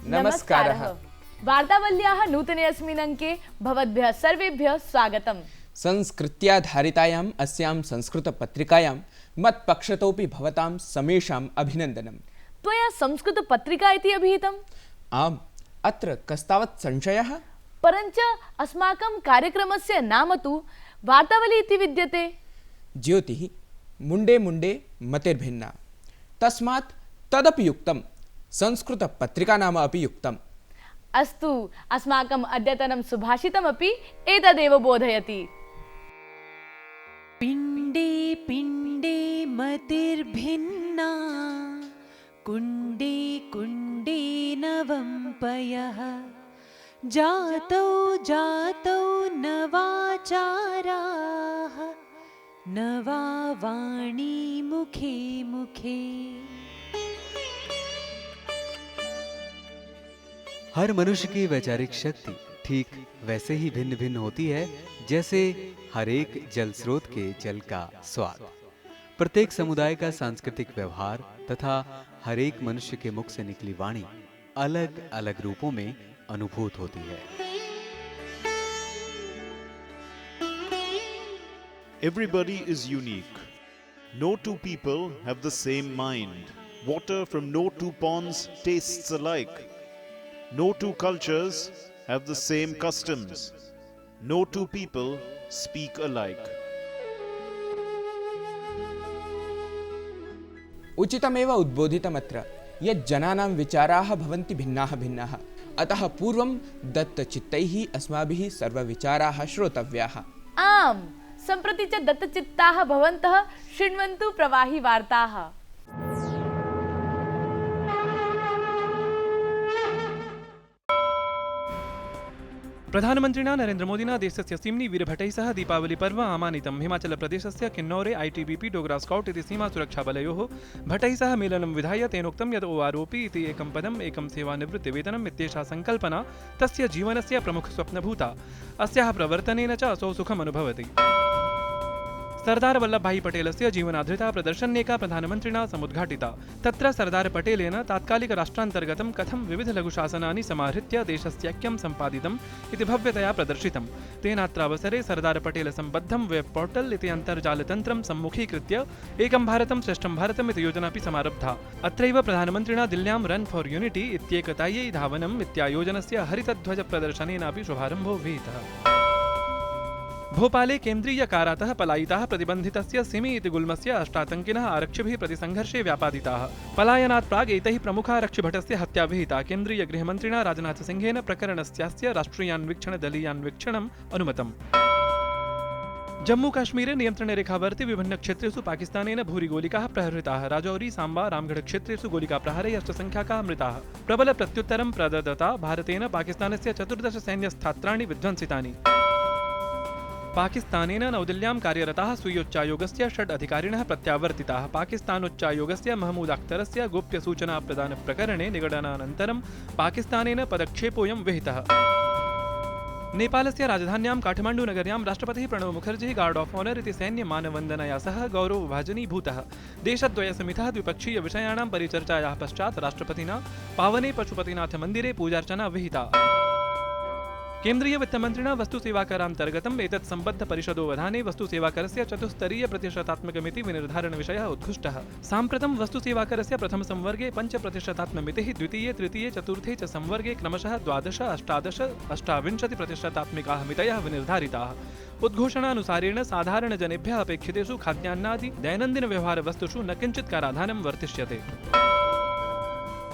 नमस्कारः। वार्तावल्याः नूतने अस्मिन् अङ्के भवद्भ्यः सर्वेभ्यः स्वागतम्। संस्कृत्याधारितायाम् अस्यां संस्कृतपत्रिकायां मत्पक्षतोऽपि भवतां समेषाम् अभिनन्दनम्। त्वया संस्कृतपत्रिका इति अभिहितम्? आम्, अत्र कस्तावत् संशयः? परञ्च अस्माकं कार्यक्रमस्य नाम तु वार्तावली इति विद्यते। ज्योतिः मुण्डे मुण्डे मतिर्भिन्ना, तस्मात् तदपि युक्तं, संस्कृतपत्रिका नाम अपि युक्तम्। अस्तु, अस्माकम् अद्यतनं सुभाषितमपि एतदेव बोधयति। पिण्डे पिण्डे मतिर्भिन्ना, कुण्डे कुण्डे नवम्पयः, जातौ जातौ नवाचाराः, नवा वाणी मुखे मुखे। हर मनुष्य की वैचारिक शक्ति ठीक वैसे ही भिन्न भिन्न होती है जैसे हर एक जल स्रोत के जल का स्वाद। प्रत्येक समुदाय का सांस्कृतिक व्यवहार तथा हर एक मनुष्य के मुख से निकली वाणी अलग अलग रूपों में अनुभूत होती है। Everybody is unique. No two people have the same mind. Water from no two ponds tastes alike. No two cultures have the same customs. No two people speak alike. उचितमेव उद्बोधितमत्र यत् जनानां विचाराः भवन्ति भिन्नाः भिन्नाः, अतः पूर्वं दत्तचित्तैः अस्माभिः सर्वविचाराः श्रोतव्याः। आम्, सम्प्रति च दत्तचित्ताः भवन्तः शृण्वन्तु प्रवाही वार्ताः। प्रधानमन्त्रिणा नरेन्द्रमोदिना देशस्य सिम्नी वीरभटैः सह दीपावलिपर्व आमानितम्। हिमाचलप्रदेशस्य किन्नौरे ITBP डोगरा स्काउट् इति सीमासुरक्षाबलयोः भटैः सह मेलनं विधाय तेनोक्तं यत् OROP इति एकं पदम् एकं सेवानिवृत्तिवेतनम् इत्येषा सङ्कल्पना तस्य जीवनस्य प्रमुखस्वप्नभूता। अस्याः प्रवर्तनेन च असौ सुखम् अनुभवति। सरदार वल्लभभाई पटेलस्य जीवनाधृता प्रदर्शन्येका प्रधानमन्त्रिणा समुद्घाटिता। तत्र सरदार पटेलेन तात्कालिक राष्ट्रान्तर्गतं कथं विविधलघुशासनानि समाहृत्य देशस्यैक्यं सम्पादितम् इति भव्यतया प्रदर्शितम्। तेनात्रावसरे सरदार पटेल सम्बद्धं वेब पोर्टल इति अन्तर्जालतन्त्रं सम्मुखीकृत्य एकं भारतं श्रेष्ठं भारतम् इति योजनापि समारब्धा। अत्रैव प्रधानमन्त्रिणा दिल्ल्यां रन फॉर यूनिटी इत्येकतायै धावनम् इत्यायोजनस्य हरितध्वज प्रदर्शनेनापि शुभारम्भो विहितः। भोपाले केन्द्रीय कारातः पलायिताः प्रतिबन्धितस्य सिमी इति गुल्मस्य अष्टातङ्किनः आरक्षिभिः प्रतिसङ्घर्षे व्यापादिताः। पलायनात् प्राग् एतैः प्रमुखारक्षिभटस्य हत्या विहिता। केन्द्रीय गृहमन्त्रिणा राजनाथसिंहेन प्रकरणस्यास्य राष्ट्रियान्वीक्षणदलीयान्वीक्षणम् अनुमतम्। जम्मूकाश्मीरे नियन्त्रणरेखावर्ति विभिन्नक्षेत्रेषु पाकिस्तानेन भूरिगोलिकाः प्रहृताः। राजौरी साम्बा रामगढक्षेत्रेषु गोलिकाप्रहारे अष्टसङ्ख्याकाः मृताः। प्रबल प्रत्युत्तरं प्रददता भारतेन पाकिस्तानस्य 14 सैन्यस्थात्राणि विध्वंसितानि। पाकिस्तानेन नवदिल्ल्यां कार्यरताः स्वीयोच्चायोगस्य 6 अधिकारिणः प्रत्यावर्तिताः। पाकिस्तानोच्चायोगस्य महमूद अख्तरस्य गोप्यसूचनाप्रदानप्रकरणे निगडनानन्तरं पाकिस्तानेन पदक्षेपोऽयं विहितः। नेपालस्य राजधान्यां काठमाण्डुनगर्यां राष्ट्रपतिः Pranab Mukherjee guard of honour इति सैन्यमानवन्दनया सह गौरवभाजनीभूतः। देशद्वयसमितः द्विपक्षीयविषयाणां परिचर्चायाः पश्चात् राष्ट्रपतिना पावने पशुपतिनाथमन्दिरे पूजार्चना विहिता। केन्द्रीय वित्तमन्त्रिणा वस्तुसेवाकरान्तर्गतम् एतत् सम्बद्धपरिषदोवधाने वस्तुसेवाकरस्य चतुस्तरीयप्रतिशतात्मकमिति विनिर्धारणविषयः उद्घुष्टः। साम्प्रतं वस्तुसेवाकरस्य प्रथमसंवर्गे 5%मितिः, द्वितीये तृतीये चतुर्थे च संवर्गे क्रमशः 12, 18, 28% मितयः विनिर्धारिताः। उद्घोषणानुसारेण साधारणजनेभ्यः अपेक्षितेषु खाद्यान्नादि दैनन्दिनव्यवहारवस्तुषु न किञ्चित् कराधानं वर्तिष्यते।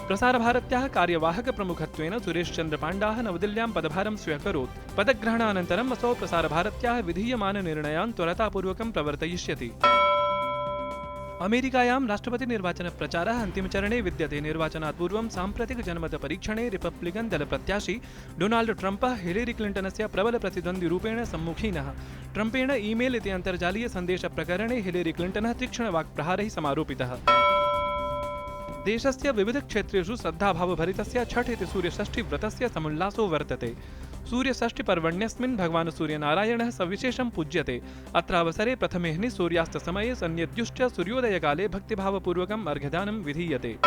प्रसारभारत्याः कार्यवाहकप्रमुखत्वेन सुरेशचन्द्रपाण्डाः नवदिल्ल्यां पदभारं स्व्यकरोत्। पदग्रहणानन्तरम् असौ प्रसारभारत्याः विधीयमाननिर्णयान् त्वरतापूर्वकं प्रवर्तयिष्यति। अमेरिकायां राष्ट्रपतिनिर्वाचनप्रचारः अन्तिमचरणे विद्यते। निर्वाचनात् पूर्वं साम्प्रतिक जनमतपरीक्षणे रिपब्लिकन् दलप्रत्याशी डोनाल्ड ट्रम्पः हिलेरी क्लिण्टनस्य प्रबल प्रतिद्वन्द्विरूपेण सम्मुखीनः। ट्रम्पेण ईमेल इति अन्तर्जालीयसन्देशप्रकरणे हिलेरी क्लिण्टनः तीक्ष्णवाक्प्रहारैः समारोपितः। देशस्य विविधक्षेत्रेषु श्रद्धाभावभरितस्य छठ इति सूर्यषष्ठिव्रतस्य समुल्लासो वर्तते। सूर्यषष्ठिपर्वण्यस्मिन् भगवान् सूर्यनारायणः सविशेषं पूज्यते। अत्रावसरे प्रथमेऽह्नि सूर्यास्तसमये सन्यद्युश्च सूर्योदयकाले भक्तिभावपूर्वकम् अर्घ्यदानं विधीयते।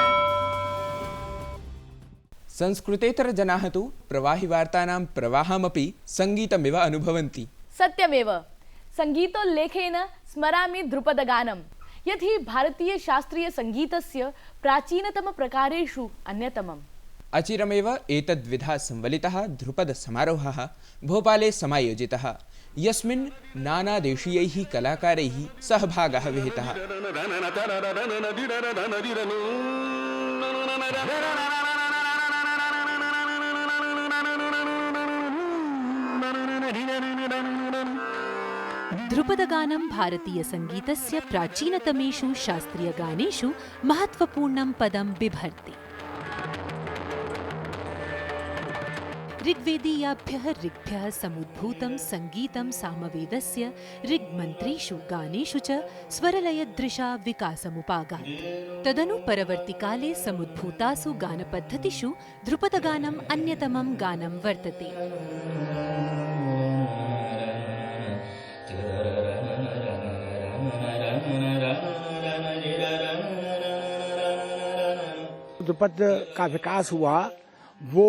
संस्कृतेतरजनाः तु प्रवाहिवार्तानां प्रवाहमपि सङ्गीतमिव अनुभवन्ति। सत्यमेव। संगीतोल्लेखेन स्मरामि ध्रुपदगानं यत् हि भारतीयशास्त्रीयसङ्गीतस्य प्राचीनतमप्रकारेषु अन्यतमम्। अचिरमेव एतद्विधा संवलितः ध्रुपदसमारोहः भोपाले समायोजितः, यस्मिन् नानादेशीयैः कलाकारैः सहभागः विहितः। ध्रुपदगानं भारतीयसङ्गीतस्य प्राचीनतमेषु शास्त्रीयगानेषु महत्त्वपूर्णं पदं बिभर्ति। ऋग्वेदीयाभ्यः ऋग्भ्यः समुद्भूतं सङ्गीतं सामवेदस्य ऋग्मन्त्रेषु गानेषु च स्वरलयदृशा विकासमुपागात्। तदनु परवर्तिकाले समुद्भूतासु गानपद्धतिषु ध्रुपदगानम् अन्यतमं गानं वर्तते। ध्रुपद का विकास हुआ वो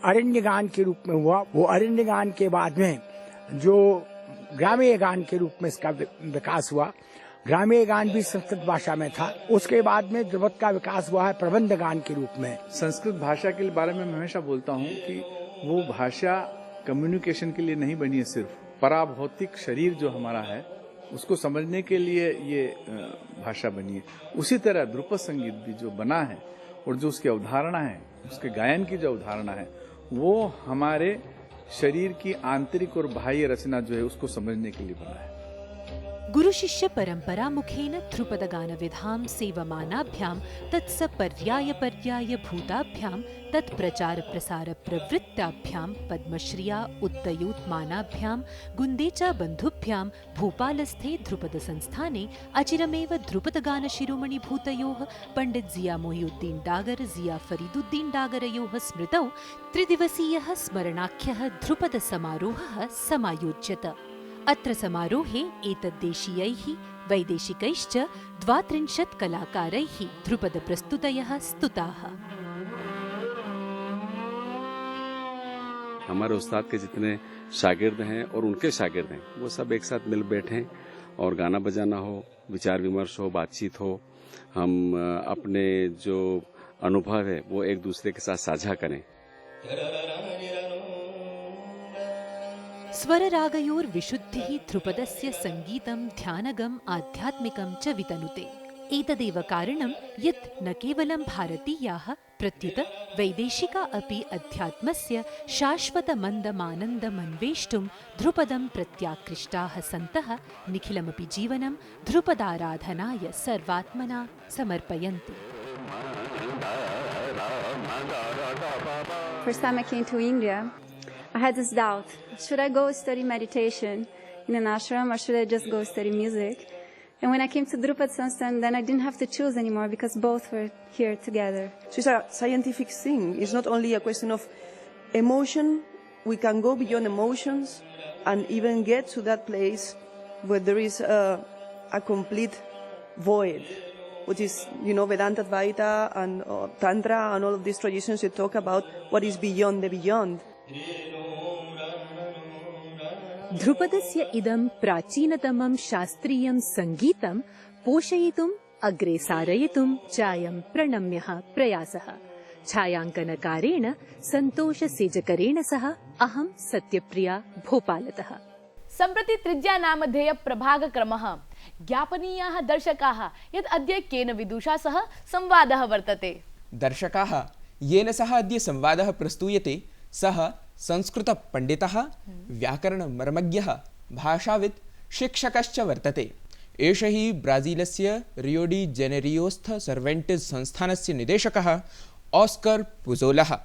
अरण्य गान के रूप में हुआ। वो अरण्य गान के बाद में जो ग्रामीण गान के रूप में इसका विकास हुआ। ग्रामीण गान भी संस्कृत भाषा में था। उसके बाद में ध्रुपद का विकास हुआ है प्रबंध गान के रूप में। संस्कृत भाषा के बारे में मैं हमेशा बोलता हूँ कि वो भाषा कम्युनिकेशन के लिए नहीं बनी है, सिर्फ पराभौतिक शरीर जो हमारा है उसको समझने के लिए ये भाषा बनी है। उसी तरह ध्रुपद संगीत भी जो बना है और जो उसकी अवधारणा है, उसके गायन की जो अवधारणा है, वो हमारे शरीर की आंतरिक और बाह्य रचना जो है उसको समझने के लिए बना है। गुरु शिष्य परंपरा मुखेन ध्रुपदगान विधां सेवमानाभ्यां तत्सपर्याय पर्याय भूताभ्यां तत्प्रचार प्रसार प्रवृत्ताभ्यां पद्मश्रिया उद्दयोत्मानाभ्यां गुन्देचा बन्धुभ्यां भोपालस्थे ध्रुपद संस्थाने अचिरमेव ध्रुपदगान शिरोमणि भूतयोः पंडित जिया मोहिउद्दीन डागर जिया फरीदुद्दीन डागरयोः स्मृतौ त्रिदिवसीयः स्मरणाख्यः ध्रुपद समारोहः समायोज्यत। अत्र समारोहे एतद्देशीयैः वैदेशिकैश्च 32 कलाकारैः ध्रुपद प्रस्तुतयः स्तुताः। हमारे उस्ताद के जितने शागिर्द हैं और उनके शागिर्द हैं वो सब एक साथ मिल बैठें और गाना बजाना हो, विचार विमर्श हो, बातचीत हो, हम अपने जो अनुभव है वो एक दूसरे के साथ साझा करें। स्वररागयोर्विशुद्धिः ध्रुपदस्य सङ्गीतं ध्यानगम् आध्यात्मिकं च वितनुते। एतदेव कारणं यत् न केवलं भारतीयाः प्रत्युत वैदेशिका अपि अध्यात्मस्य शाश्वतमन्दमानन्दमन्वेष्टुं ध्रुपदं प्रत्याकृष्टाः सन्तः निखिलमपि जीवनं ध्रुपदाराधनाय सर्वात्मना समर्पयन्ति। First time I came to India, I had this doubt. Should I go study meditation in an ashram or should I just go study music? And when I came to Drupad Sansthan, then I didn't have to choose anymore because both were here together. So it's a scientific thing. It's not only a question of emotion. We can go beyond emotions and even get to that place where there is a complete void, which is, Vedanta Advaita and Tantra and all of these traditions that talk about what is beyond the beyond. ध्रुपदस्य इदं प्राचीनतमं शास्त्रीयं सङ्गीतं पोषयितुम् अग्रे सारयितुं चायं प्रणम्यः प्रयासः। छायांकनकारेण सन्तोषसेजकरेण सह अहं सत्यप्रिया भोपालतः। सम्प्रति तृतीया नामधेय प्रभागक्रमः ज्ञापनीयाः दर्शकाः यत् अद्य केन विदुषा सह संवादः वर्तते। दर्शकाः येन सह अद्य संवादः प्रस्तूयते सः संस्कृतपण्डितः, व्याकरणमर्मज्ञः, भाषाविद्, शिक्षकश्च वर्तते। एष हि ब्राजीलस्य रियो डी जेनेरियोस्थ सर्वेण्टिस् संस्थानस्य निदेशकः ऑस्कर पुजोलः।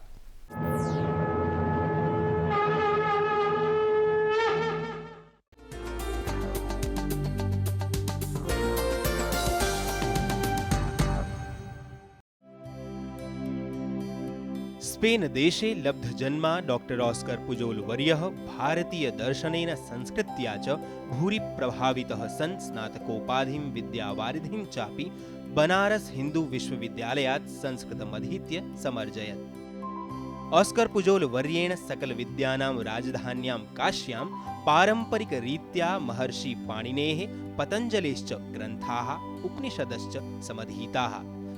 स्पेन देशे लब्धजन्मा डॉक्टर ऑस्कर पुजोल वर्यः भारतीय दर्शनेन संस्कृत्या च भूरि प्रभावितः सन् स्नातकोपाधिं विद्यावारिधिं चापि बनारस हिंदू विश्वविद्यालयात् संस्कृतम् अधीत्य समर्जयत्। ऑस्कर पुजोल वर्येण सकल विद्यानां राजधान्यां काश्यां पारंपरिकरीत्या महर्षि पाणिनेः पतञ्जलेश्च ग्रन्थाः उपनिषदश्च समधीताः।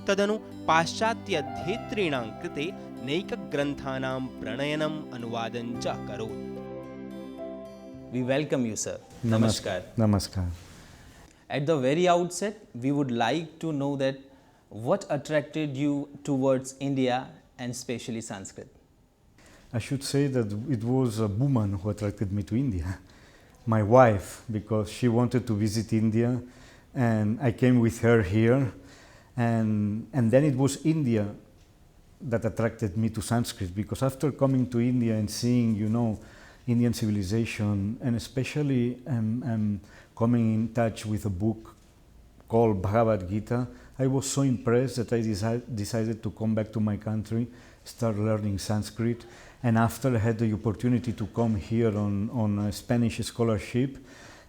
तदनु पाश्चात्याध्येतॄणां कृते नैकग्रन्थानां प्रणयनम् अनुवादं च अकरोत्। We welcome you, sir. Namaskar. Namaskar. At the very outset, we would like to know that what attracted you towards India and especially Sanskrit? I should say that it was a woman who attracted me to India. My wife, because she wanted to visit India and I came with her here. And then it was India that attracted me to Sanskrit, because after coming to India and seeing, Indian civilization, and especially coming in touch with a book called Bhagavad Gita, I was so impressed that I decided to come back to my country, start learning Sanskrit, and after I had the opportunity to come here on a Spanish scholarship,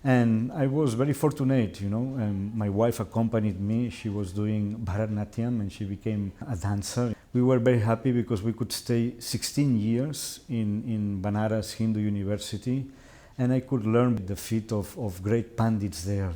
and I was very fortunate, my wife accompanied me. She was doing Bharatanatyam and she became a dancer. We were very happy because we could stay 16 years in Banaras Hindu University, and I could learn the feet of great pandits there.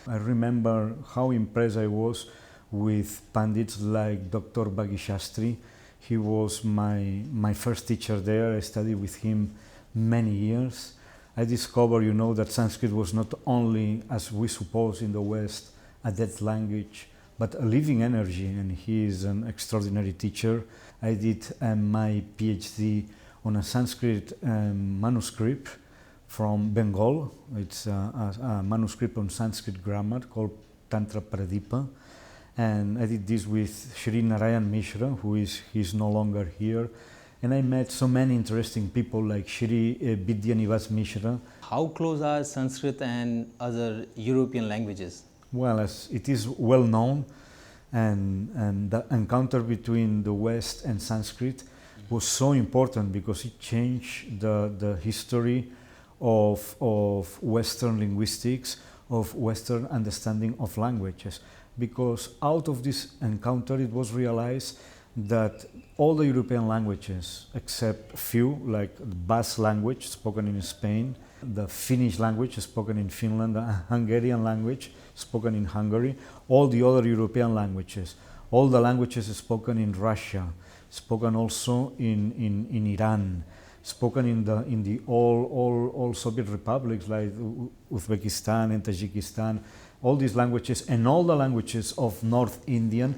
I remember how impressed I was with pandits like Dr. Bhagi Shastri. He was my first teacher there. I studied with him many years. I discovered, that Sanskrit was not only, as we suppose in the West, a dead language, but a living energy, and he is an extraordinary teacher. I did my PhD on a Sanskrit manuscript from Bengal. It's a manuscript on Sanskrit grammar called Tantra Pradipa. And I did this with Shri Narayan Mishra, he's no longer here. And I met so many interesting people like Shri Vidyanivas Mishra. How close are Sanskrit and other European languages? Well, as it is well known, and the encounter between the West and Sanskrit was so important because it changed the history of Western linguistics, of Western understanding of languages. Because out of this encounter it was realized that all the European languages, except few, like the Basque language spoken in Spain, the Finnish language spoken in Finland, the Hungarian language spoken in Hungary, all the other European languages, all the languages spoken in Russia, spoken also in Iran, spoken in the all Soviet republics like Uzbekistan and Tajikistan, all these languages and all the languages of North Indian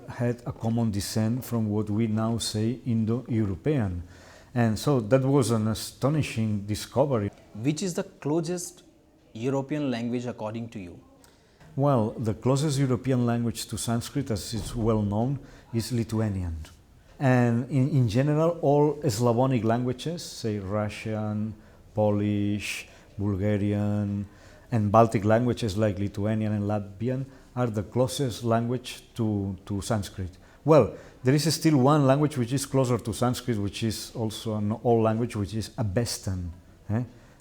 had a common descent from what we now say Indo-European. And so that was an astonishing discovery. Which is the closest European language according to you? Well, the closest European language to Sanskrit, as is well known, is Lithuanian. And in general, all Slavonic languages, say Russian, Polish, Bulgarian, and Baltic languages like Lithuanian and Latvian are the closest language to Sanskrit. Well, there is still one language which is closer to Sanskrit, which is also an old language, which is Avestan.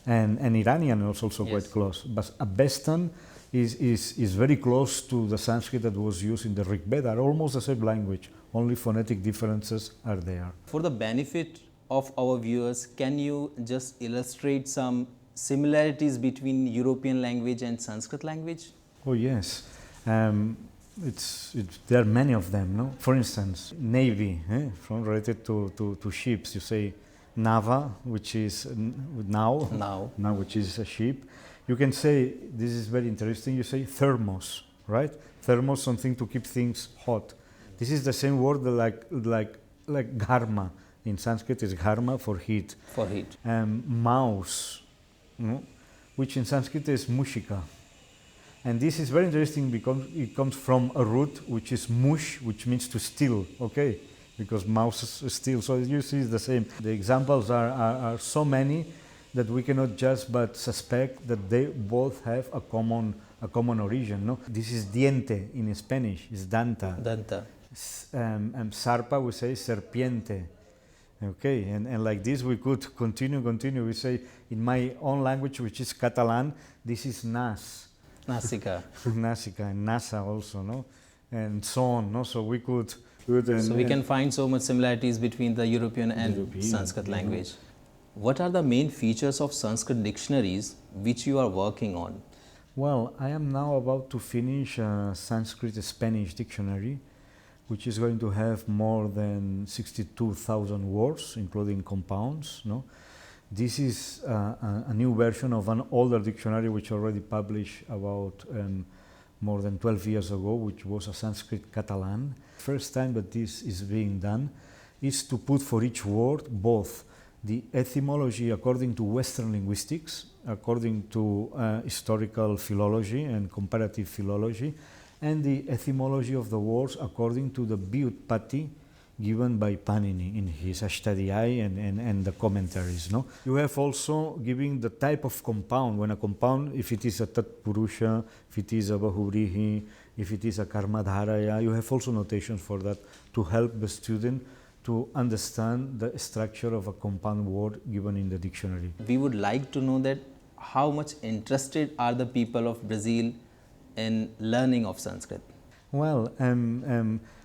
And Iranian is also quite close. But Avestan is very close to the Sanskrit that was used in the Rig Veda, almost the same language, only phonetic differences are there. For the benefit of our viewers, can you just illustrate some similarities between European language and Sanskrit language? Oh yes, there are many of them. No? For instance, navy, from related to ships, you say nava, which is now, which is a ship. You can say, this is very interesting, you say thermos, right? Thermos, something to keep things hot. This is the same word like gharma. In Sanskrit is gharma for heat. For heat. Mouse, which in Sanskrit is mushika. And this is very interesting because it comes from a root which is mush, which means to steal, okay? Because mouse steal, so you see it's the same. The examples are so many that we cannot just but suspect that they both have a common origin. No? This is diente in Spanish, is danta. Danta. Sarpa, we say serpiente. Okay, and like this we could continue. We say in my own language, which is Catalan, this is nas. Nasika. Nasika and Nasa also, no, and so on, no. So we could. So we can find so much similarities between the European and Sanskrit language. What are the main features of Sanskrit dictionaries which you are working on? Well, I am now about to finish a Sanskrit-Spanish dictionary, which is going to have more than 62,000 words, including compounds. No, this is a new version of an older dictionary which already published about more than 12 years ago, which was a Sanskrit Catalan. First time that this is being done is to put for each word both the etymology according to Western linguistics, according to historical philology and comparative philology, and the etymology of the words according to the Vyutpatti given by Panini in his Ashtadhyayi and the commentaries. No? You have also giving the type of compound, when a compound, if it is a Tatpurusha, if it is a Bahuvrihi, if it is a Karmadharaya, you have also notations for that to help the student to understand the structure of a compound word given in the dictionary. We would like to know that how much interested are the people of Brazil in learning of Sanskrit? Well,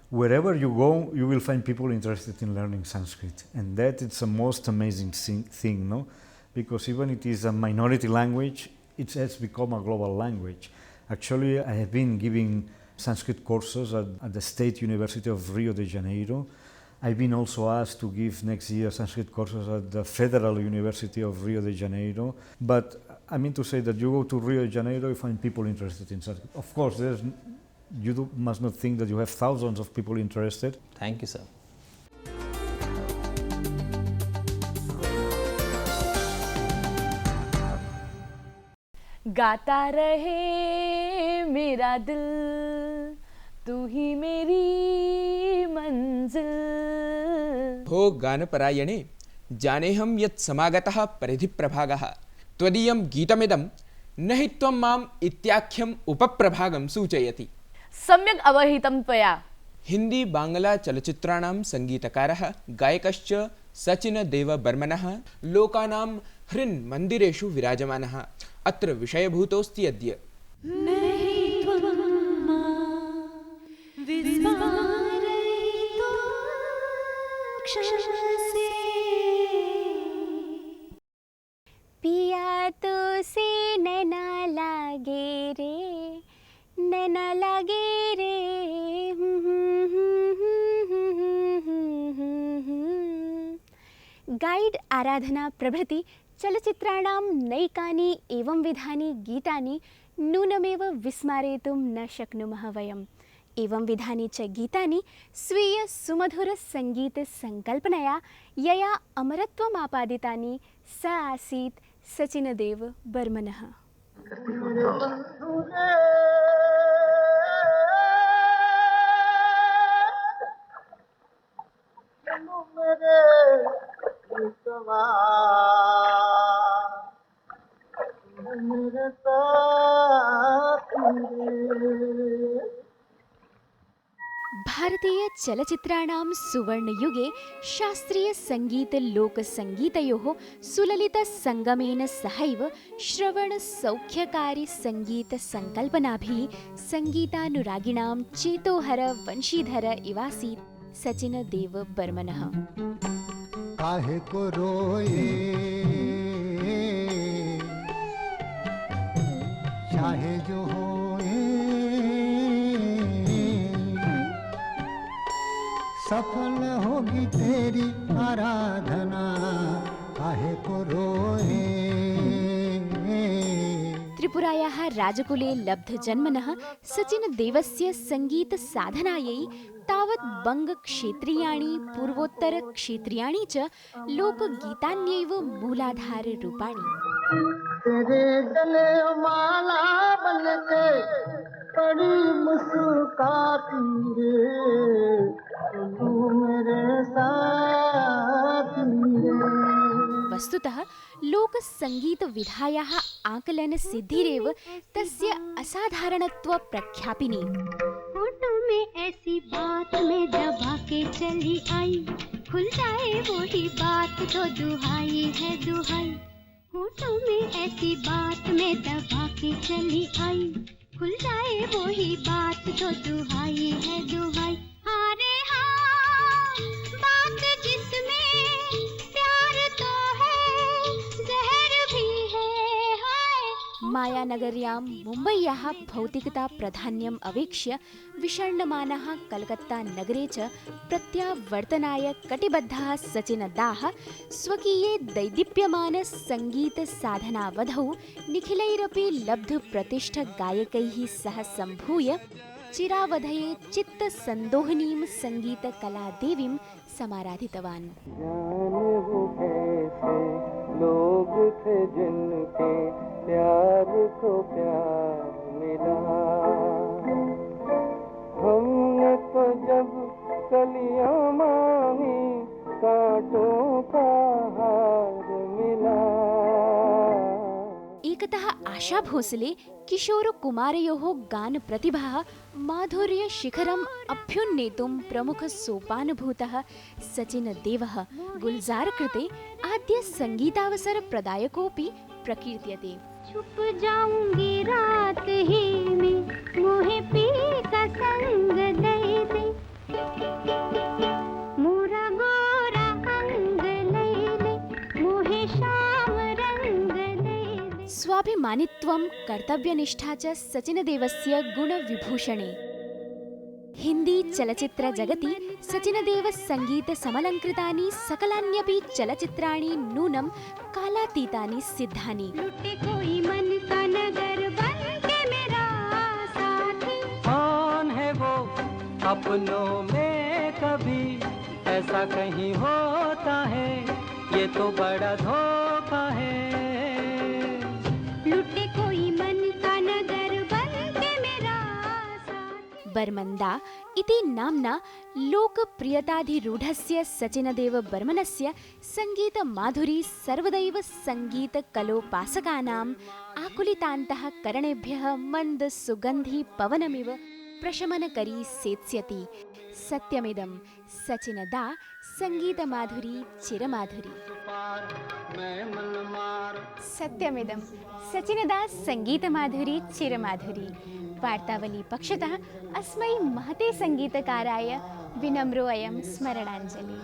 wherever you go, you will find people interested in learning Sanskrit, and that is the most amazing thing, no? Because even it is a minority language, it has become a global language. Actually, I have been giving Sanskrit courses at the State University of Rio de Janeiro. I've been also asked to give next year Sanskrit courses at the Federal University of Rio de Janeiro. But I mean to say that you go to Rio de Janeiro, you find people interested in Sanskrit. Of course, must not think that you have thousands of people interested. Thank you, sir. गाता रहे मेरा दिल, तू ही मेरी मंजिल. हो गानपरायणे जानेऽहं यत् समागतः परिधिप्रभागः, त्वदीयं गीतमिदं न हि त्वं माम् इत्याख्यम् उपप्रभागं सूचयति. सम्यक् अवहितं त्वया. हिंदी बांग्ला चलचित्राणां संगीतकारः गायकश्च सचिनदेवबर्मनः लोकानां हृन्मन्दिरेषु विराजमानः. अत्र विषयभूतोऽस्ति अद्य पिया तो से नैना लागे रे, नैना लागे रे. गाइड आराधना प्रभृति चलचित्राणां नैकानि एवं विधानि गीतानि नूनमेव विस्मारयितुं न शक्नुमः वयम्. एवं विधानि च गीतानि स्वीय सुमधुर संगीत संकल्पनया यया अमरत्वम् आपादितानि स आसीत् सचिनदेव बर्मनः. भारतीय चलचित्राणां सुवर्णयुगे शास्त्रीय संगीत लोकसंगीतयोः सुललित संगमेन सहैव श्रवण सौख्यकारी संगीत संकल्पनाभिः संगीतानुरागिणां चेतोहर वंशीधर इवासीत् सचिनदेव बर्मनः. काहे को रोए चाहे जो होए, सफल होगी तेरी आराधना, काहे को रोए. त्रिपुरायाः राजकुले लब्धजन्मनः सचिनदेवस्य संगीतसाधनायै तावत् बङ्गक्षेत्रीयाणि पूर्वोत्तरक्षेत्रीयाणि च लोकगीतान्यैव मूलाधाररूपाणि. तेरे गले माला बनके बड़ी मुस्कुराती रे, तू मेरे साथी रे. वस्तुतः लोकसङ्गीतविधायाः आकलनसिद्धिरेव तस्य असाधारणत्व प्रख्यापिनी. फोटो में ऐसी बात में दबा के चली आई, खुल जाए वही बात तो दुहाई है दुहाई. होठों में ऐसी बात मैं दबा के चली आई, खुल जाए वो ही बात तो दुहाई है दुहाई। हाँ रे हाँ, बात जिसमें प्यार तो है, जहर भी है। हाय मायानगर्यां मुम्बय्याः भौतिकता प्राधान्यम् अवेक्ष्य विषण्णमानः कलकत्तानगरे च प्रत्यावर्तनाय कटिबद्धः सचिनदाः स्वकीये दैदीप्यमान सङ्गीतसाधनावधौ निखिलैरपि लब्धप्रतिष्ठगायकैः सह सम्भूय चिरावधये चित्तसन्दोहनीं सङ्गीतकलादेवीं समाराधितवान्। लोग थे जिनके प्यार को प्यार मिला, हमने तो जब कलियां मांगी कांटों का हार मिला। एकतः आशा भोसले किशोरकुमारयोः गानप्रतिभाः माधुर्यशिखरम् अभ्युन्नेतुं प्रमुखसोपानभूतः सचिनदेवः गुलजार कृते आद्य सङ्गीतावसरप्रदायकोऽपि प्रकीर्त्यते। छुप जाऊंगी रात ही में, मोहे पी का संग दे दे, मोरा गोरा अंग ले ले, मोहे शाम रंग ले दे। स्वाभिमानित्वं कर्तव्यनिष्ठा च सचिनदेवस्य गुणविभूषणे। हिंदी चलचित्र जगति सचिनदेव संगीत समलंकृतानि सकलान्यपि चलचित्राणि नूनं कालातीतानि सिद्धानि। लुटे कोई मन का नगर बन के मेरा साथी, कौन है वो अपनों में कभी ऐसा कहीं होता है, ये तो बड़ा धोखा है। लुटे कोई मन का नगर बन के मेरा साथी। बर्मन्दा इति नाम्ना लोकप्रियताधिरूढस्य सचिनदेव बर्मनस्य सङ्गीतमाधुरी सर्वदैव सङ्गीतकलोपासकानाम् आकुलितान्तः करणेभ्यः मन्दसुगन्धि पवनमिव प्रशमनकरी सेत्स्यति। सत्यमिदं सचिनदा सङ्गीतमाधुरी चिरमाधुरी। सत्यमिदं सचिनदा सङ्गीतमाधुरी चिरमाधुरी। वार्तावली पक्षतः अस्मै महते सङ्गीतकाराय विनम्रो अयं स्मरणाञ्जलिः।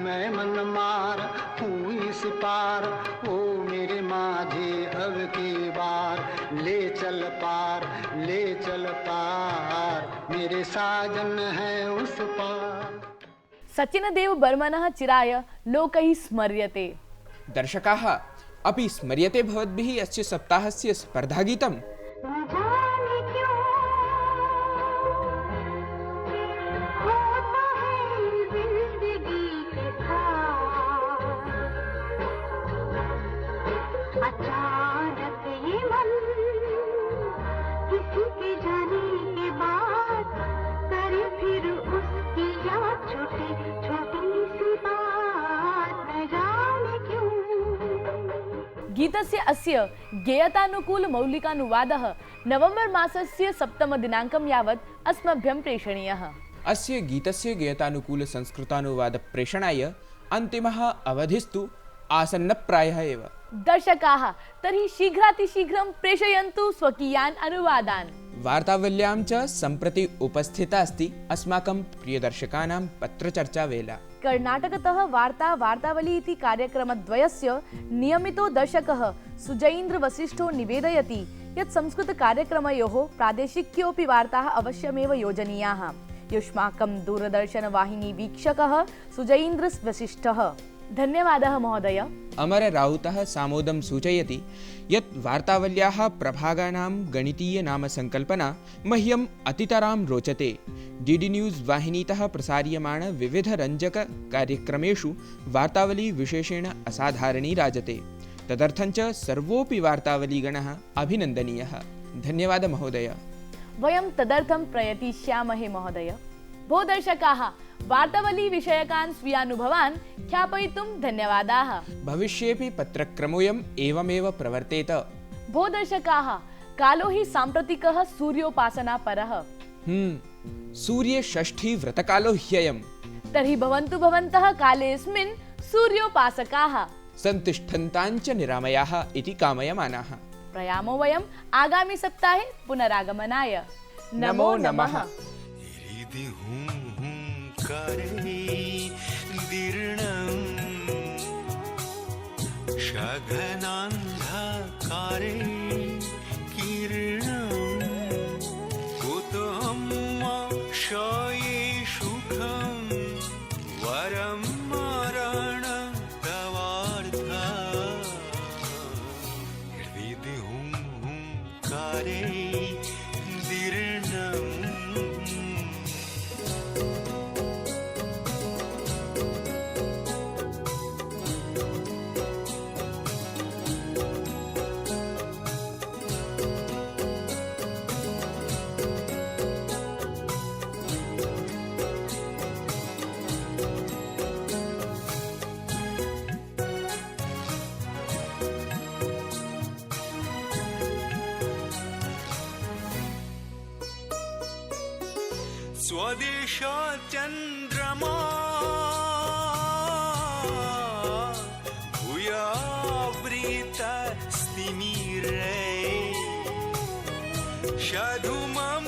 मैं मन मार हूँ इस पार, ओ मेरे माझे अब की बार, ले चल पार, मेरे साजन है उस पार। सचिनदेव बर्मनः चिराय लोकैः स्मर्यते। दर्शकाः अपि स्मर्यते भवद्भिः अस्य सप्ताहस्य स्पर्धागीतम्? अचानक ये मन किसी के जाने के बाद करे फिर उसकी याद, छोटी छोटी सी बात न जाने क्यों। गीतस्य अस्य गेयतानुकूलमौलिकानुवादः नवम्बर् मासस्य 7 दिनाङ्कं यावत् अस्मभ्यं प्रेषणीयः। अस्य गीतस्य गेयतानुकूलसंस्कृतानुवादप्रेषणाय अन्तिमः अवधिस्तु आसन्नप्रायः एव। दर्शकाः तर्हि शीघ्रातिशीघ्रं प्रेषयन्तु स्वकीयान् अनुवादान्। वार्तावल्यां च सम्प्रति उपस्थिता अस्ति अस्माकं प्रियदर्शकानां पत्रचर्चावेला। कर्णाटकतः वार्तावली इति कार्यक्रमद्वयस्य नियमितो दर्शकः सुजयीन्द्रवसिष्ठो निवेदयति यत् संस्कृतकार्यक्रमयोः प्रादेशिक्योऽपि वार्ताः अवश्यमेव योजनीयाः। युष्माकं दूरदर्शनवाहिनी वीक्षकः सुजयीन्द्रवसिष्ठः। धन्यवादः महोदय। अमर राउतः सामोदं सूचयति यत् वार्तावल्याः प्रभागानां गणितीयनामसङ्कल्पना मह्यम् अतितरां रोचते। डीडी न्यूज़ वाहिनीतः प्रसार्यमाण विविधरञ्जककार्यक्रमेषु वार्तावली विशेषेण असाधारणी राजते। तदर्थञ्च सर्वोऽपि वार्तावलीगणः अभिनन्दनीयः। धन्यवादः महोदय। वयं तदर्थं प्रयतिष्यामहे महोदय। भो दर्शकाः, वार्तावली विषयकान् स्वीयानुभवान् ख्यापयितुं धन्यवादाः। भविष्येऽपि पत्रक्रमोऽयम् एवमेव प्रवर्तेत। भो दर्शकाः, कालो हि साम्प्रतिकः सूर्योपासनापरः। सूर्यषष्ठी व्रतकालो ह्ययम्। तर्हि भवन्तु भवन्तः कालेऽस्मिन् सूर्योपासकाः। सन्तिष्ठन्ताञ्च निरामयाः इति कामयमानाः। प्रयामो वयम् आगामि सप्ताहे पुनरागमनाय। नमो नमः। हृदि हुंकारे दीर्णं शघनान्धकारे किरणं कुतुं शये सुखं वरं मरणं तवार्था हृदि हुंकारे दीर्णं स्वदेश चंद्रमा भूयावृत स्तिमिरे शधुमं